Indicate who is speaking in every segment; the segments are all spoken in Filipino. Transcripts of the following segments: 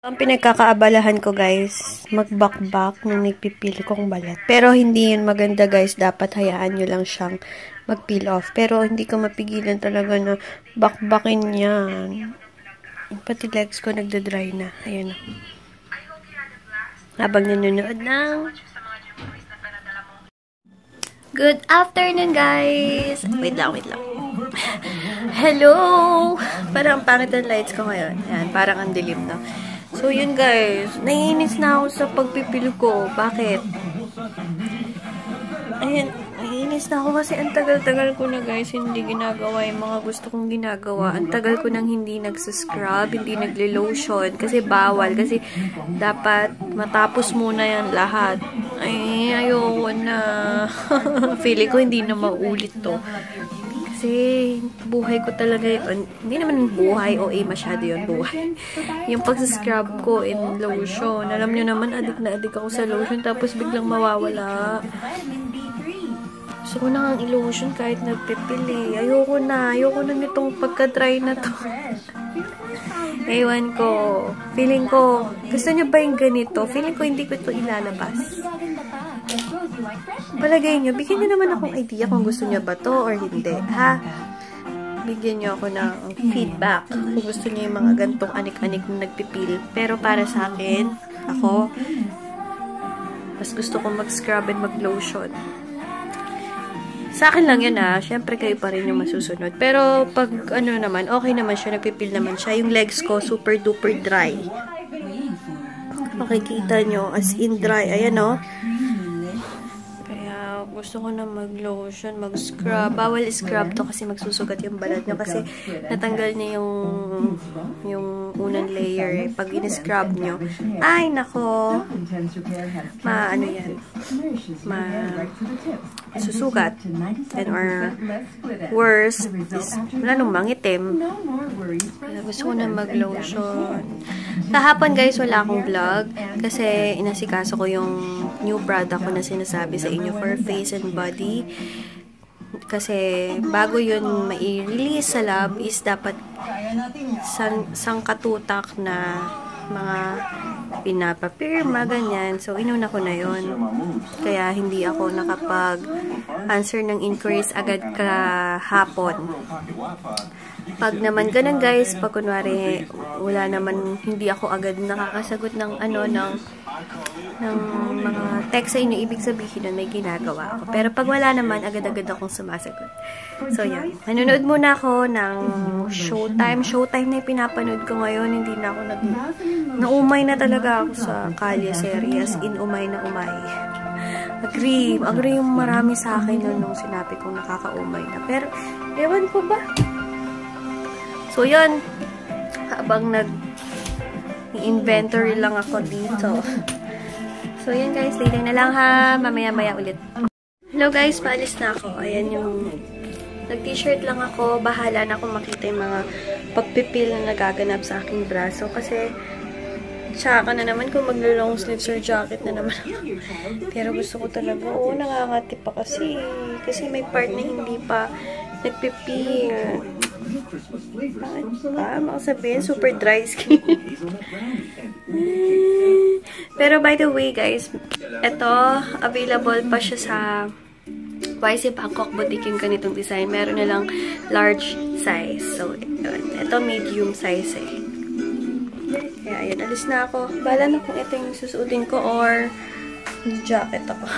Speaker 1: Ang pinagkakaabalahan ko guys, magbakbak nung nagpipili kong balat. Pero hindi yun maganda guys, dapat hayaan nyo lang siyang mag-peel off. Pero hindi ko mapigilan talaga na bakbakin yan. Pati legs ko nagda-dry na. Ayan o. Habang nanonood ng... Good afternoon guys! Wait lang. Hello! Parang pangit ang lights ko ngayon. Ayan, parang ang dilim na. So, yun guys. Naiinis na ako sa pagpipili ko. Bakit? Ayan, naiinis na ako kasi ang tagal-tagal ko na guys hindi ginagawa yung mga gusto kong ginagawa. Ang tagal ko nang hindi nagsascrub, hindi nagle-lotion. Kasi bawal. Kasi dapat matapos muna yan lahat. Ay, ayoko na. Feeling ko hindi na maulit to. Kasi buhay ko talaga yun. Hindi naman buhay o masyado yun buhay. Yung pagsascrub ko in lotion. Alam nyo naman, adik na adik ako sa lotion tapos biglang mawawala. Gusto ko na ang i-lotion kahit nagpipili. Ayoko na nitong pagka-dry na to. Ewan ko. Feeling ko, gusto nyo ba yung ganito? Feeling ko hindi ko ito ilalabas. Palagay nyo, bigyan nyo naman akong idea kung gusto nyo ba to or hindi, ha? Bigyan nyo ako ng feedback kung gusto nyo yung mga gantong anik-anik na nagpipil. Pero para sa akin, ako, mas gusto kong mag-scrub and mag-lotion. Sa akin lang yun syempre kayo pa rin yung masusunod. Pero pag ano naman, okay naman siya, nagpipil naman siya. Yung legs ko, super duper dry. Makikita nyo, as in dry. Ayan o. Gusto ko na mag-lotion, mag-scrub. Bawal scrub to kasi magsusugat yung balat nyo. Kasi natanggal niya yung unang layer. Pag in-scrub nyo, ay nako, ano yan, susugat. And or worse, wala nung mangitim. Gusto ko na mag-lotion. Kahapon guys, wala akong vlog. Kasi inasikaso ko yung new product ko na sinasabi sa inyo for face and body. Kasi bago yun mai-release sa lab is dapat sangkatutak na mga pinapapirma, ganyan. So, inuna ko na yun. Kaya hindi ako nakapag-answer ng inquiries agad kahapon. Pag naman ganun guys, pag kunwari wala naman, hindi ako agad nakakasagot ng ng mga text sa inyo, ibig sabihin na may ginagawa ako. Pero pag wala naman, agad-agad akong sumasagot. So, yan. Manonood muna ako ng Showtime. Showtime na yung pinapanood ko ngayon. Hindi na ako naumay na talaga ako sa Kalye series. Umay na umay. Agree yung marami sa akin nung sinabi kong nakakaumay na. Pero, ewan ko ba? So, yun. Habang nag-inventory lang ako dito. So, yun guys. Later na lang ha. Mamaya-maya ulit. Hello guys. Paalis na ako. Ayan yung... Nag-t-shirt lang ako. Bahala na akong makita yung mga pagpipil na nagaganap sa aking braso. Kasi, tsaka na naman kung maglo-long sleeves or jacket na naman. Pero gusto ko talaga. Oo, nangangati pa kasi. Kasi may part na hindi pa nagpipil. Makasabihin, super dry skin. Pero by the way guys, ito, available pa siya sa YC Bangkok Boutique yung ganitong design. Meron na lang large size. So, ito medium size eh. Kaya, ayan, alis na ako. Bala na kung ito yung susuotin ko or jacket ako.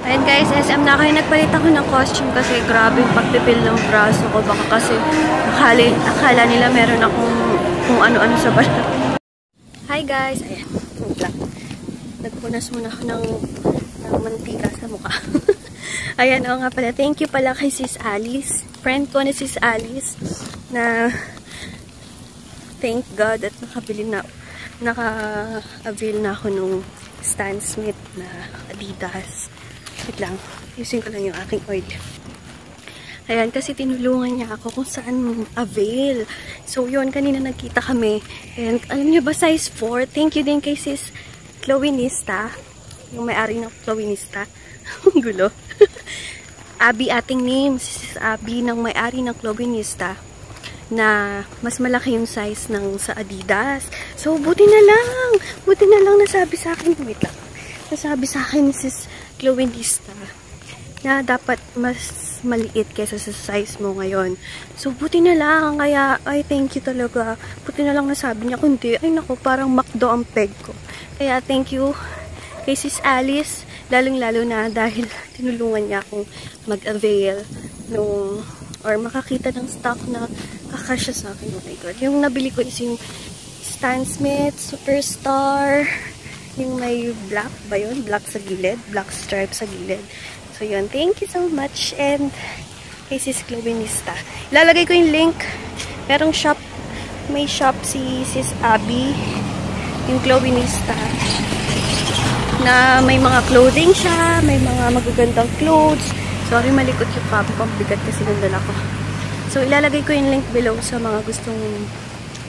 Speaker 1: Ayan guys, SM na kayo. Nagpalit ako ng costume kasi grabe yung pagpipil ng braso ko. Baka kasi akala nila meron akong kung ano-ano sa balat. Hi guys! Ayan, wait lang. Nagpunas muna ako ng mantika sa mukha. Ayan, o nga pala. Thank you pala kay Sis Alice. Friend ko na Sis Alice na thank God at naka-avail na ako nung Stan Smith na Adidas. Wait lang. Using ko lang yung aking oil. Ayan, kasi tinulungan niya ako kung saan avail. So, yun, kanina nagkita kami. And, alam niyo ba, size 4? Thank you din kay Sis Chloenista. Yung may-ari ng Chloenista. Gulo. Abby ating name. Sis Abby ng may-ari ng Chloenista. na mas malaki yung size ng sa Adidas. So, buti na lang nasabi sa akin, wait lang, nasabi sa akin ni Sis Chloenista na dapat mas maliit kaysa sa size mo ngayon. So, buti na lang. Kaya, ay, thank you talaga. Buti na lang nasabi niya. Kundi, ay nako, parang McDo ang peg ko. Kaya, thank you kay Sis Alice. Lalong-lalo na dahil tinulungan niya akong mag-avail nung, or makakita ng stock na kakasya sa akin. Oh my God. Yung nabili ko is yung Stan Smith Superstar. Yung may black ba yun? Black sa gilid. Black stripe sa gilid. So, yun. Thank you so much. And, kay Sis Chloenista. Ilalagay ko yung link. Merong shop. May shop si Sis Abby. Yung Chloenista. Na may mga clothing siya. May mga magagandang clothes. Sorry, malikot yung pabo ko. Bigat kasi ng dala ko. So, ilalagay ko yung link below sa mga gustong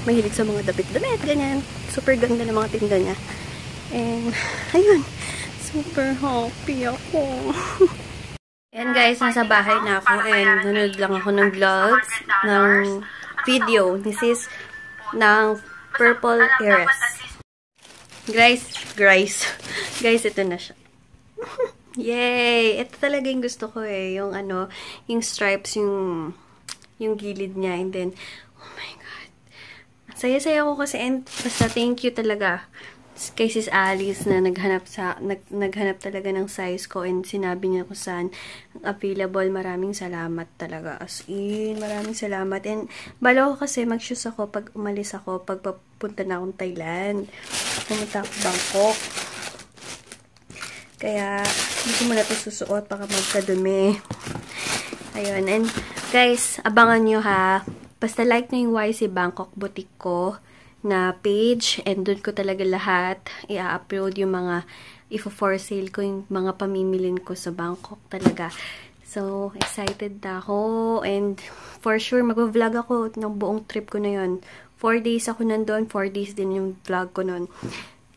Speaker 1: mahilig sa mga damit-damit. Ganyan. Super ganda ng mga tinda niya. And, ayun. Super happy ako. And guys, nasa bahay na ako and nanood lang ako ng vlogs, ng video ni Sis ng Purple Heiress. Guys, ito na siya. Yay! Ito talaga yung gusto ko eh. Yung ano, yung stripes, yung gilid niya. And then, oh my God. Saya-saya ko kasi and basta thank you talaga kay Sis Alice na naghanap talaga ng size ko and sinabi niya kung saan available. Maraming salamat talaga. As in, maraming salamat. And balo ko kasi mag-shoes ako pag umalis ako, pag papunta na akong Thailand. Pumunta ako Bangkok. Kaya, hindi ko muna ito susuot baka magkadumi. Ayun. And guys, abangan nyo ha. Basta like nyo yung YC Bangkok Boutique ko na page and doon ko talaga lahat i-upload yung mga for sale ko, yung mga pamimilin ko sa Bangkok talaga. So, excited na ako and for sure mag-vlog ako ng buong trip ko na yun. 4 days ako nandun, 4 days din yung vlog ko nun.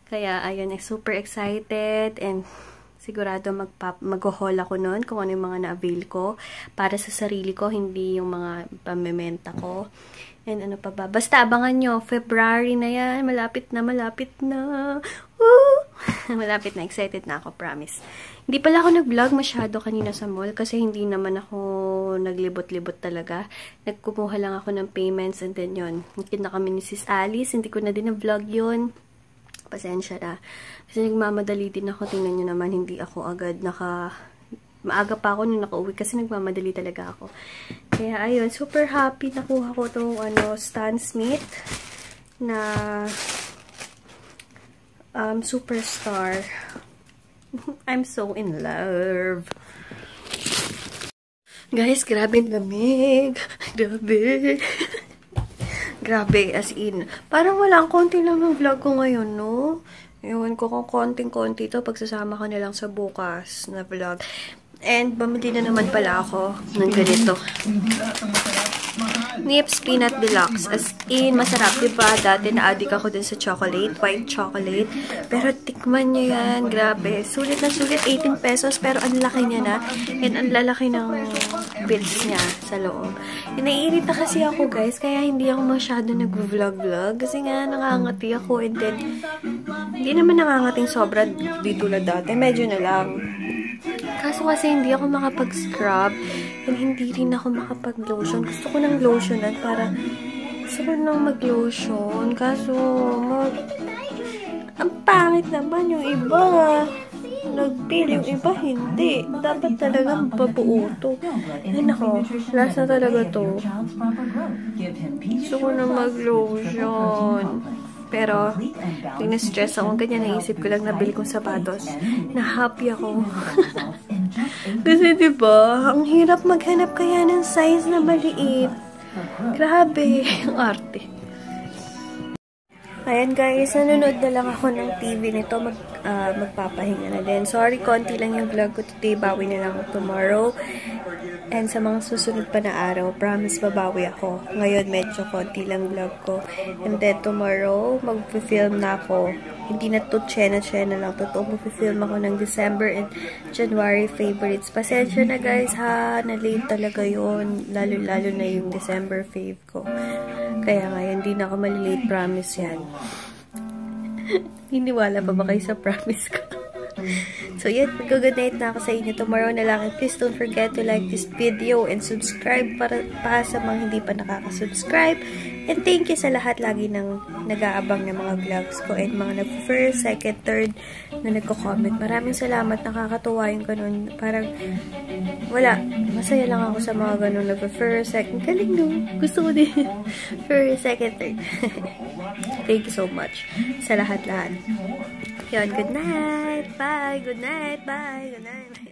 Speaker 1: Kaya, ayun, super excited and sigurado mag-haul ako nun kung ano yung mga na-avail ko para sa sarili ko, hindi yung mga pamimenta ko. And ano pa ba? Basta abangan nyo. February na yan. Malapit na. Woo! Malapit na. Excited na ako. Promise. Hindi pala ako nag-vlog masyado kanina sa mall kasi hindi naman ako naglibot-libot talaga. Nagkumuha lang ako ng payments and then yun. Nakita kami ni Sis Alice. Hindi ko na din na-vlog yun. Pasensya na. Kasi nagmamadali din ako. Tingnan nyo naman. Hindi ako agad maaga pa ako nung nakauwi kasi nagmamadali talaga ako. Kaya, ayun, super happy. Nakuha ko itong, Stan Smith na Superstar. I'm so in love. Guys, grabe lamig. Grabe. Grabe, as in. Parang walang konti lang ng vlog ko ngayon, no? Ewan ko kung konting-konti ito. Pagsasama ko na lang sa bukas na vlog. And, bumili na naman pala ako ng ganito. Nips Peanut Deluxe. As in, masarap, diba? Dati na-addict ako din sa chocolate, white chocolate. Pero, tikman nyo yan. Grabe. Sulit na sulit. 18 pesos. Pero, ang laki niya na. And, ang lalaki ng bits niya sa loob. Naiirita kasi ako, guys. Kaya, hindi ako masyado nag-vlog-vlog. Kasi nga, nangangati ako. And then, hindi naman nangangating sobra dito na dati. Medyo na lang. Kaso kasi hindi ako makapag-scrub and hindi rin ako makapag-lotion. Gusto ko ng lotionan para gusto ko nang mag-lotion. Kaso, ang pangit naman yung iba. Nag-peel yung iba, hindi. Dapat talagang babuo to. Ay nako, last na talaga to. Gusto ko nang mag-lotion. Pero, yung na-stress ako, ganyan naisip ko lang nabili kong sapatos. Na-happy ako. Kasi diba, ang hirap maghanap kaya ng size na maliit. Grabe, ang arte. Ayan guys, nanonood na lang ako ng TV nito. Magpapahinga na din. Sorry, konti lang yung vlog ko today. Bawi na lang ako tomorrow. And sa mga susunod pa na araw, promise babawi ako. Ngayon, medyo konti lang vlog ko. And then tomorrow, mag-film na ako hindi na to chena lang. Totoo, mag-film ako ng December and January favorites. Pasensya na guys ha, na-late talaga yon, lalo na yung December fave ko. Kaya ngayon, hindi na ako malilate, promise yan. Hiniwala pa ba kayo sa promise ko? So yun, mag-good night na ako sa inyo. Tomorrow na lang. And please don't forget to like this video and subscribe para sa mga hindi pa nakaka-subscribe. And thank you sa lahat lagi nang nag-aabang ng mga vlogs ko and mga nag-first, second, third na nagko-comment. Maraming salamat. Nakakatuwa yung ganun. Parang wala. Masaya lang ako sa mga ganun. Nag-first, second. Galing no? Gusto ko din. First, second, third. Thank you so much sa lahat. Yun, good night. Bye. Good night. Bye. Good night.